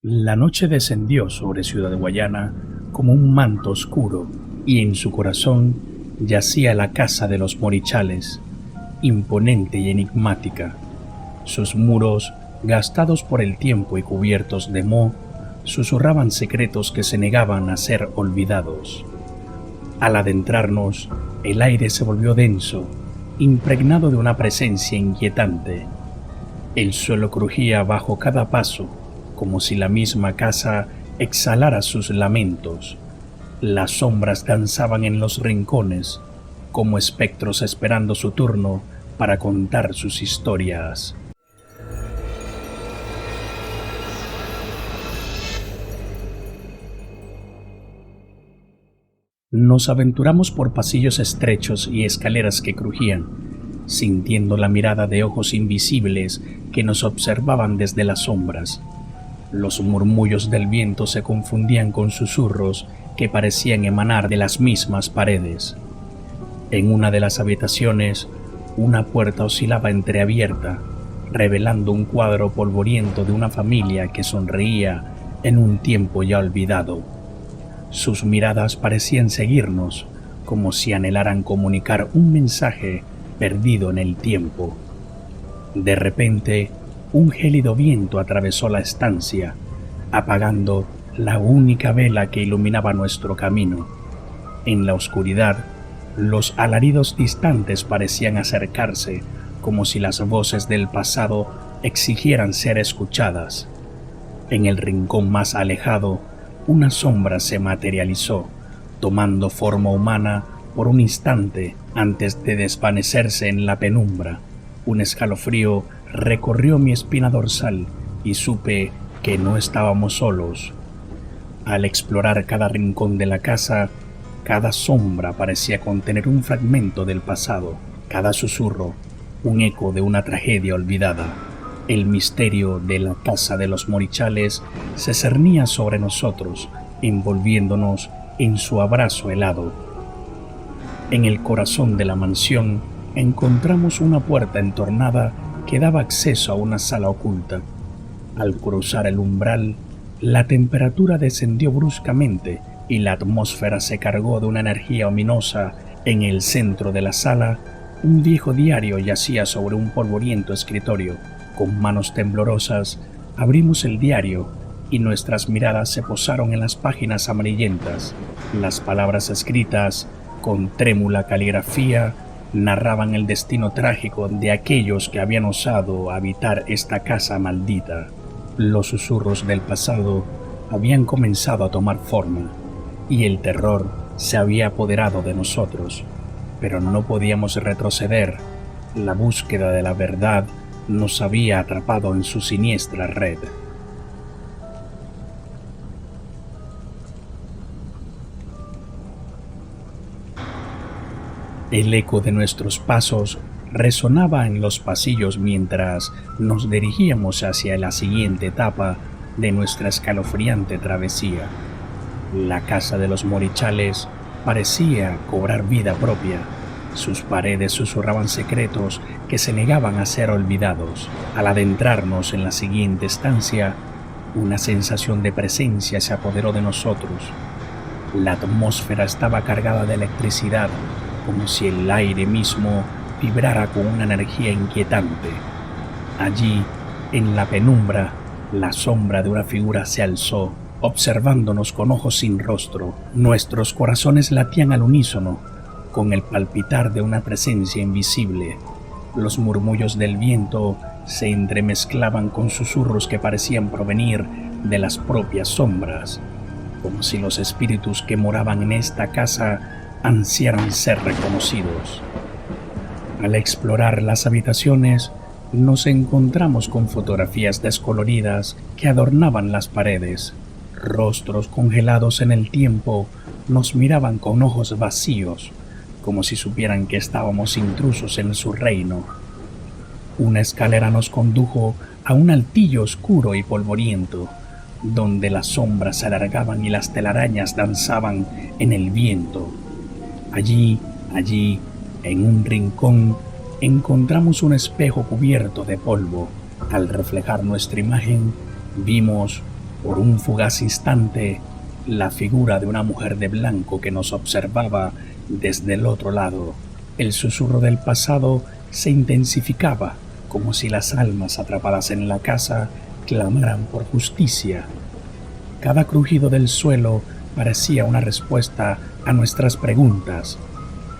La noche descendió sobre Ciudad Guayana como un manto oscuro y en su corazón yacía la casa de los Morichales, imponente y enigmática. Sus muros, gastados por el tiempo y cubiertos de moho, susurraban secretos que se negaban a ser olvidados. Al adentrarnos, el aire se volvió denso, impregnado de una presencia inquietante. El suelo crujía bajo cada paso, como si la misma casa exhalara sus lamentos. Las sombras danzaban en los rincones, como espectros esperando su turno para contar sus historias. Nos aventuramos por pasillos estrechos y escaleras que crujían, sintiendo la mirada de ojos invisibles que nos observaban desde las sombras. Los murmullos del viento se confundían con susurros que parecían emanar de las mismas paredes. En una de las habitaciones, una puerta oscilaba entreabierta, revelando un cuadro polvoriento de una familia que sonreía en un tiempo ya olvidado. Sus miradas parecían seguirnos, como si anhelaran comunicar un mensaje perdido en el tiempo. De repente, un gélido viento atravesó la estancia, apagando la única vela que iluminaba nuestro camino. En la oscuridad, los alaridos distantes parecían acercarse, como si las voces del pasado exigieran ser escuchadas. En el rincón más alejado, una sombra se materializó, tomando forma humana por un instante antes de desvanecerse en la penumbra. Un escalofrío recorrió mi espina dorsal y supe que no estábamos solos. Al explorar cada rincón de la casa, cada sombra parecía contener un fragmento del pasado, cada susurro, un eco de una tragedia olvidada. El misterio de la casa de los Morichales se cernía sobre nosotros, envolviéndonos en su abrazo helado. En el corazón de la mansión encontramos una puerta entornada que daba acceso a una sala oculta. Al cruzar el umbral, la temperatura descendió bruscamente y la atmósfera se cargó de una energía ominosa. En el centro de la sala, un viejo diario yacía sobre un polvoriento escritorio. Con manos temblorosas, abrimos el diario y nuestras miradas se posaron en las páginas amarillentas. Las palabras escritas, con trémula caligrafía, narraban el destino trágico de aquellos que habían osado habitar esta casa maldita. Los susurros del pasado habían comenzado a tomar forma y el terror se había apoderado de nosotros, pero no podíamos retroceder. La búsqueda de la verdad nos había atrapado en su siniestra red. El eco de nuestros pasos resonaba en los pasillos mientras nos dirigíamos hacia la siguiente etapa de nuestra escalofriante travesía. La casa de los Morichales parecía cobrar vida propia. Sus paredes susurraban secretos que se negaban a ser olvidados. Al adentrarnos en la siguiente estancia, una sensación de presencia se apoderó de nosotros. La atmósfera estaba cargada de electricidad, como si el aire mismo vibrara con una energía inquietante. Allí, en la penumbra, la sombra de una figura se alzó, observándonos con ojos sin rostro. Nuestros corazones latían al unísono, con el palpitar de una presencia invisible. Los murmullos del viento se entremezclaban con susurros que parecían provenir de las propias sombras, como si los espíritus que moraban en esta casa ansiaran ser reconocidos. Al explorar las habitaciones, nos encontramos con fotografías descoloridas que adornaban las paredes. Rostros congelados en el tiempo nos miraban con ojos vacíos, como si supieran que estábamos intrusos en su reino. Una escalera nos condujo a un altillo oscuro y polvoriento, donde las sombras se alargaban y las telarañas danzaban en el viento. Allí, en un rincón, encontramos un espejo cubierto de polvo. Al reflejar nuestra imagen, vimos Por un fugaz instante, la figura de una mujer de blanco que nos observaba desde el otro lado. El susurro del pasado se intensificaba, como si las almas atrapadas en la casa clamaran por justicia. Cada crujido del suelo parecía una respuesta a nuestras preguntas,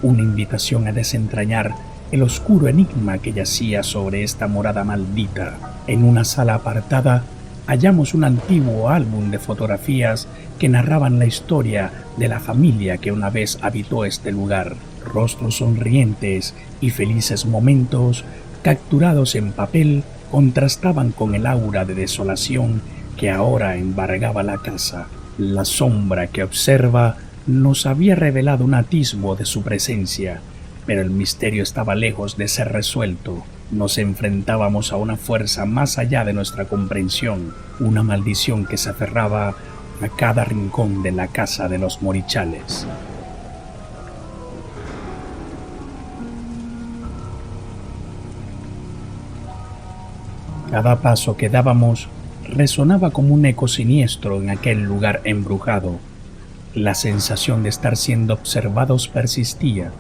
una invitación a desentrañar el oscuro enigma que yacía sobre esta morada maldita. En una sala apartada hallamos un antiguo álbum de fotografías que narraban la historia de la familia que una vez habitó este lugar. Rostros sonrientes y felices momentos capturados en papel contrastaban con el aura de desolación que ahora embargaba la casa. La sombra que observa nos había revelado un atisbo de su presencia, pero el misterio estaba lejos de ser resuelto. Nos enfrentábamos a una fuerza más allá de nuestra comprensión, una maldición que se aferraba a cada rincón de la casa de los Morichales. Cada paso que dábamos resonaba como un eco siniestro en aquel lugar embrujado. La sensación de estar siendo observados persistía,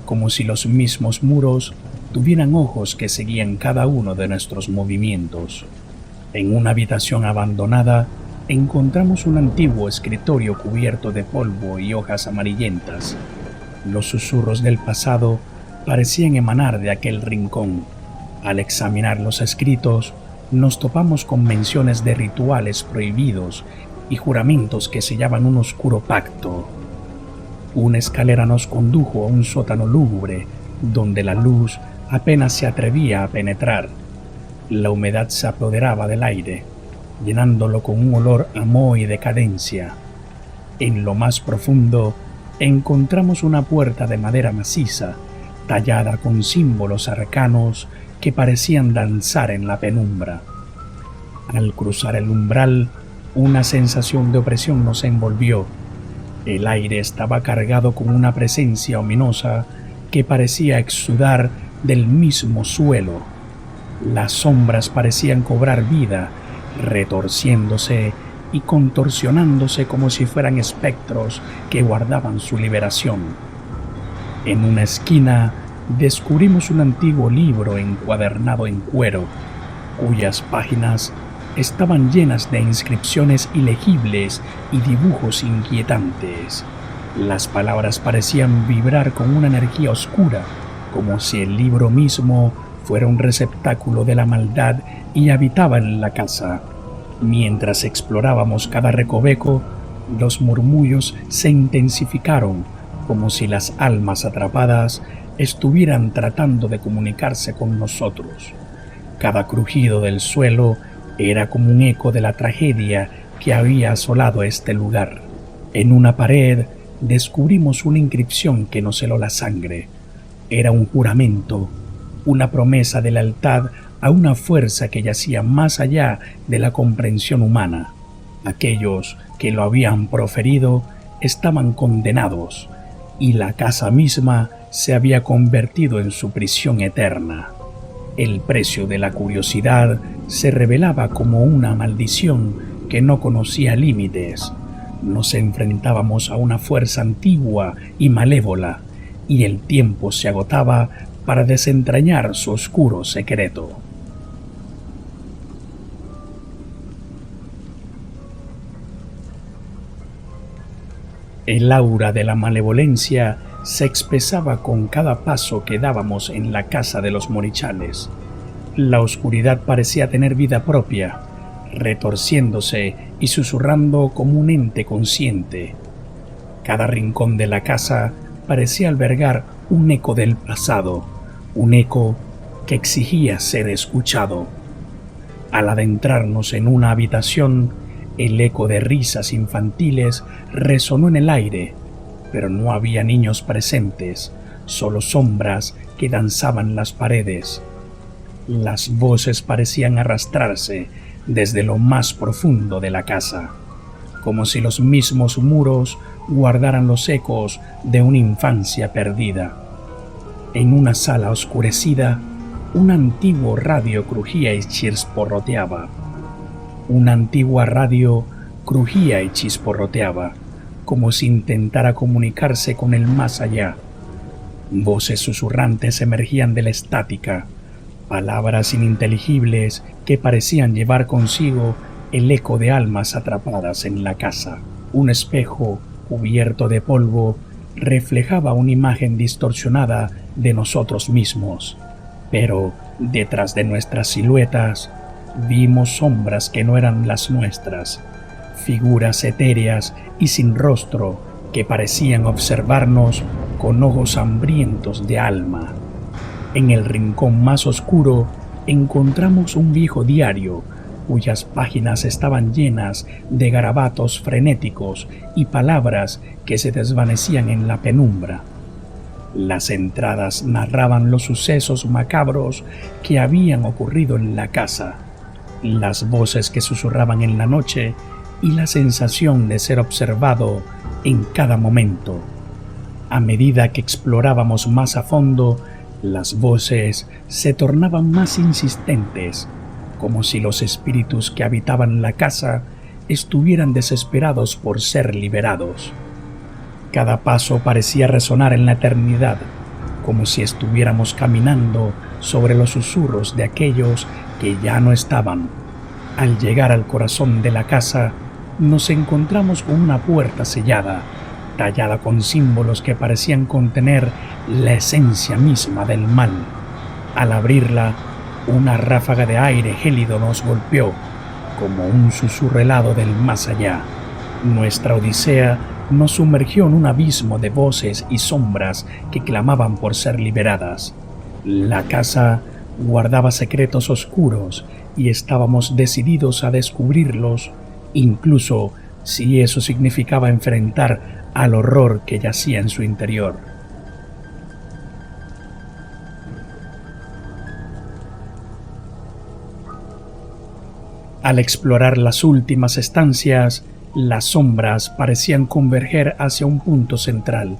como si los mismos muros tuvieran ojos que seguían cada uno de nuestros movimientos. En una habitación abandonada encontramos un antiguo escritorio cubierto de polvo y hojas amarillentas. Los susurros del pasado parecían emanar de aquel rincón. Al examinar los escritos, nos topamos con menciones de rituales prohibidos y juramentos que sellaban un oscuro pacto. Una escalera nos condujo a un sótano lúgubre, donde la luz apenas se atrevía a penetrar. La humedad se apoderaba del aire, llenándolo con un olor a moho y decadencia. En lo más profundo encontramos una puerta de madera maciza, tallada con símbolos arcanos que parecían danzar en la penumbra. Al cruzar el umbral, una sensación de opresión nos envolvió. El aire estaba cargado con una presencia ominosa que parecía exudar del mismo suelo. Las sombras parecían cobrar vida, retorciéndose y contorsionándose como si fueran espectros que guardaban su liberación. En una esquina descubrimos un antiguo libro encuadernado en cuero, cuyas páginas estaban llenas de inscripciones ilegibles y dibujos inquietantes. Las palabras parecían vibrar con una energía oscura, como si el libro mismo fuera un receptáculo de la maldad y habitaba en la casa. Mientras explorábamos cada recoveco, los murmullos se intensificaron, como si las almas atrapadas estuvieran tratando de comunicarse con nosotros. Cada crujido del suelo era como un eco de la tragedia que había asolado este lugar. En una pared descubrimos una inscripción que nos heló la sangre. Era un juramento, una promesa de lealtad a una fuerza que yacía más allá de la comprensión humana. Aquellos que lo habían proferido estaban condenados, y la casa misma se había convertido en su prisión eterna. El precio de la curiosidad se revelaba como una maldición que no conocía límites. Nos enfrentábamos a una fuerza antigua y malévola, y el tiempo se agotaba para desentrañar su oscuro secreto. El aura de la malevolencia se espesaba con cada paso que dábamos en la casa de los Morichales. La oscuridad parecía tener vida propia, retorciéndose y susurrando como un ente consciente. Cada rincón de la casa parecía albergar un eco del pasado, un eco que exigía ser escuchado. Al adentrarnos en una habitación, el eco de risas infantiles resonó en el aire, pero no había niños presentes, solo sombras que danzaban las paredes. Las voces parecían arrastrarse desde lo más profundo de la casa, como si los mismos muros guardaran los ecos de una infancia perdida. En una sala oscurecida, un antiguo radio crujía y chisporroteaba. Una antigua radio crujía y chisporroteaba, como si intentara comunicarse con el más allá. Voces susurrantes emergían de la estática, palabras ininteligibles que parecían llevar consigo el eco de almas atrapadas en la casa. Un espejo, cubierto de polvo, reflejaba una imagen distorsionada de nosotros mismos, pero detrás de nuestras siluetas vimos sombras que no eran las nuestras, figuras etéreas y sin rostro que parecían observarnos con ojos hambrientos de alma. En el rincón más oscuro encontramos un viejo diario cuyas páginas estaban llenas de garabatos frenéticos y palabras que se desvanecían en la penumbra. Las entradas narraban los sucesos macabros que habían ocurrido en la casa, las voces que susurraban en la noche y la sensación de ser observado en cada momento. A medida que explorábamos más a fondo, las voces se tornaban más insistentes, como si los espíritus que habitaban la casa estuvieran desesperados por ser liberados. Cada paso parecía resonar en la eternidad, como si estuviéramos caminando sobre los susurros de aquellos que ya no estaban. Al llegar al corazón de la casa, nos encontramos con una puerta sellada, tallada con símbolos que parecían contener la esencia misma del mal. Al abrirla, una ráfaga de aire gélido nos golpeó, como un susurro helado del más allá. Nuestra odisea nos sumergió en un abismo de voces y sombras que clamaban por ser liberadas. La casa guardaba secretos oscuros y estábamos decididos a descubrirlos, incluso si eso significaba enfrentar al horror que yacía en su interior. Al explorar las últimas estancias, las sombras parecían converger hacia un punto central,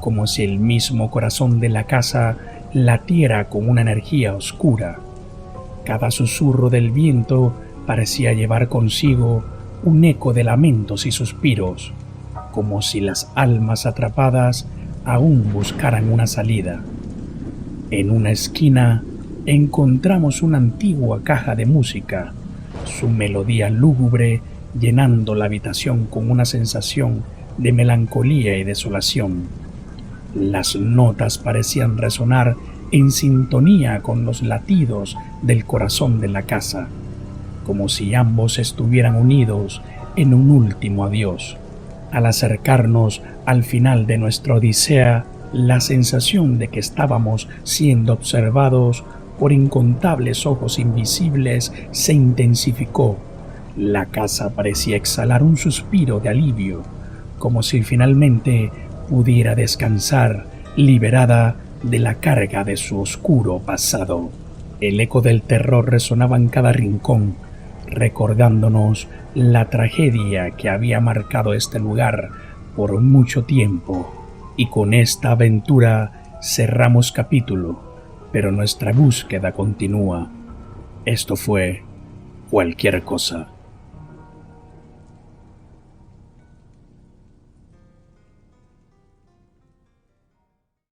como si el mismo corazón de la casa latiera con una energía oscura. Cada susurro del viento parecía llevar consigo un eco de lamentos y suspiros, como si las almas atrapadas aún buscaran una salida. En una esquina encontramos una antigua caja de música, su melodía lúgubre llenando la habitación con una sensación de melancolía y desolación. Las notas parecían resonar en sintonía con los latidos del corazón de la casa, como si ambos estuvieran unidos en un último adiós. Al acercarnos al final de nuestra odisea, la sensación de que estábamos siendo observados por incontables ojos invisibles se intensificó. La casa parecía exhalar un suspiro de alivio, como si finalmente pudiera descansar, liberada de la carga de su oscuro pasado. El eco del terror resonaba en cada rincón, recordándonos la tragedia que había marcado este lugar por mucho tiempo. Y con esta aventura cerramos capítulo, pero nuestra búsqueda continúa. Esto fue Cualquier Cosa.